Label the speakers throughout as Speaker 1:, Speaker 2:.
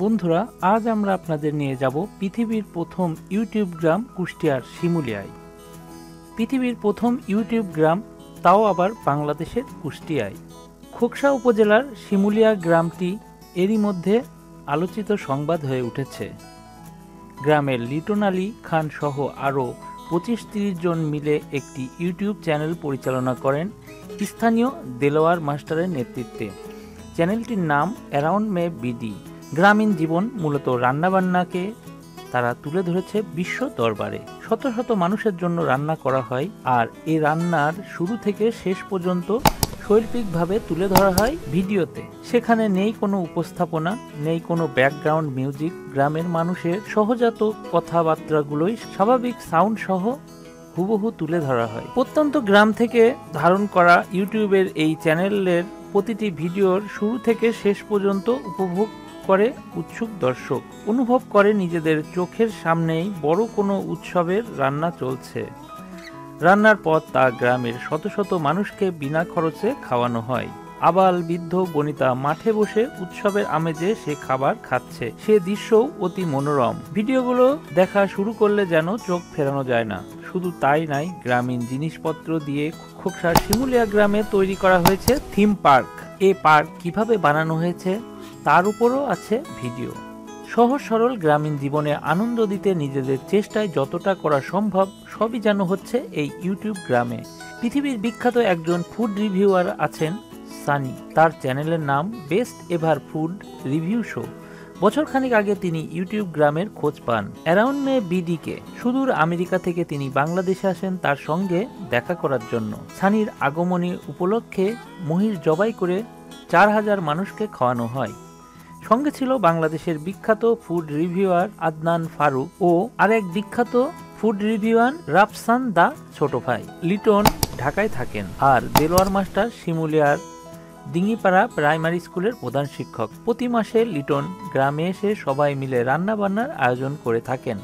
Speaker 1: বন্ধুরা, আজ আমরা আপনাদের নিয়ে যাব পৃথিবীর প্রথম ইউটিউব গ্রাম কুষ্টিয়ার শিমুলিয়ায়। পৃথিবীর প্রথম ইউটিউব গ্রাম, তাও আবার বাংলাদেশের কুষ্টিয়ায়। খোকসা উপজেলার শিমুলিয়া গ্রামটি এরই মধ্যে আলোচিত সংবাদ হয়ে উঠেছে। গ্রামের লিটন আলী খান সহ আরও 25-30 জন মিলে একটি ইউটিউব চ্যানেল পরিচালনা করেন স্থানীয় দেলোয়ার মাস্টারের নেতৃত্বে। চ্যানেলটির নাম অ্যারাউন্ড মে বিডি। গ্রামীণ জীবন, মূলত রান্নাবান্নাকে তারা তুলে ধরেছে বিশ্ব দরবারে। শত শত মানুষের জন্য রান্না করা হয়, আর এই রান্নার শুরু থেকে শেষ পর্যন্ত শৈল্পিকভাবে তুলে ধরা হয় ভিডিওতে। সেখানে নেই কোনো উপস্থাপনা, নেই কোনো ব্যাকগ্রাউন্ড মিউজিক। গ্রামের মানুষের সহজাত কথাবার্তাগুলোই স্বাভাবিক সাউন্ড সহ হুবহু তুলে ধরা হয়। প্রত্যন্ত গ্রাম থেকে ধারণ করা ইউটিউবের এই চ্যানেলের প্রতিটি ভিডিওর শুরু থেকে শেষ পর্যন্ত উপভোগ করে উৎসুক দর্শক। অনুভব করে নিজেদের চোখের সামনেই বড় কোনো উৎসবের রান্না চলছে। রান্নার পর তা গ্রামের শত শত মানুষকে বিনা খরচে খাওয়ানো হয়। আবাল বৃদ্ধ বনিতা মাঠে বসে উৎসবের আমেজে সে খাবার খাচ্ছে। সে দৃশ্যও অতি মনোরম। ভিডিওগুলো দেখা শুরু করলে যেন চোখ ফেরানো যায় না। শুধু তাই নাই, গ্রামীণ জিনিসপত্র দিয়ে খোকসার শিমুলিয়া গ্রামে তৈরি করা হয়েছে থিম পার্ক। এই পার্ক কিভাবে বানানো হয়েছে তার উপরও আছে ভিডিও। সহজ সরল গ্রামীণ জীবনে আনন্দ দিতে নিজেদের চেষ্টায় যতটা করা সম্ভব সবই যেন হচ্ছে এই ইউটিউব গ্রামে। পৃথিবীর বিখ্যাত একজন ফুড রিভিউয়ার আছেন সানি। তার চ্যানেলের নাম best ever food review show. বছরখানেক আগে তিনি ইউটিউব গ্রামের খোঁজ পান অ্যারাউন্ড মে বিডিকে। সুদূর আমেরিকা থেকে তিনি বাংলাদেশে আসেন তার সঙ্গে দেখা করার জন্য। সানির আগমনী উপলক্ষে মহিষ জবাই করে 4000 মানুষকে খাওয়ানো হয়। সঙ্গে ছিল বাংলাদেশের বিখ্যাত ফুড রিভিউয়ার আদনান ফারুক ও আরেক বিখ্যাত ফুড রিভিউয়ার রাফসান দা ছোট ভাই। লিটন ঢাকায় থাকেন, আর দেলোয়ার মাস্টার শিমুলিয়ার ডিঙ্গিপাড়া প্রাইমারি স্কুলের প্রধান শিক্ষক। প্রতি মাসে লিটন গ্রামে এসে সবাই মিলে রান্না বান্নার আয়োজন করে থাকেন।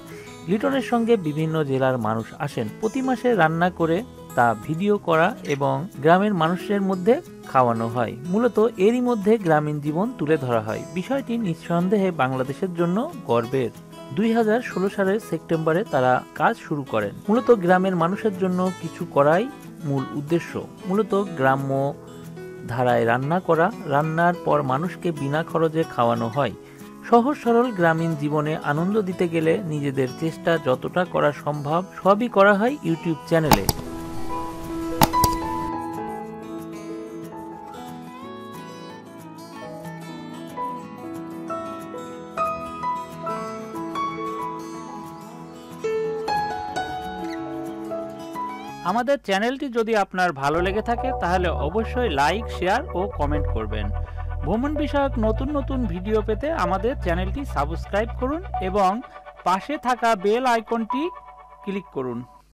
Speaker 1: লিটনের সঙ্গে বিভিন্ন জেলার মানুষ আসেন। প্রতি মাসে রান্না করে তা ভিডিও করা এবং গ্রামের মানুষের মধ্যে খাওয়ানো হয়। মূলত এরই মধ্যে গ্রামীণ জীবন তুলে ধরা হয়। বিষয়টি নিঃসন্দেহে বাংলাদেশের জন্য গর্বের। 2016 সালের সেপ্টেম্বরে তারা কাজ শুরু করেন। মূলত গ্রামের মানুষের জন্য কিছু করাই মূল উদ্দেশ্য। মূলত গ্রাম্য ধারায় রান্না করা, রান্নার পর মানুষকে বিনা খরচে খাওয়ানো হয়। সহজ সরল গ্রামীণ জীবনে আনন্দ দিতে গেলে নিজেদের চেষ্টা যতটা করা সম্ভব সবই করা হয় ইউটিউব চ্যানেলে। আমাদের চ্যানেলটি যদি আপনার ভালো লেগে থাকে তাহলে অবশ্যই লাইক, শেয়ার ও কমেন্ট করবেন। ভ্রমণ বিষয়ক নতুন নতুন ভিডিও পেতে আমাদের চ্যানেলটি সাবস্ক্রাইব করুন এবং পাশে থাকা বেল আইকনটি ক্লিক করুন।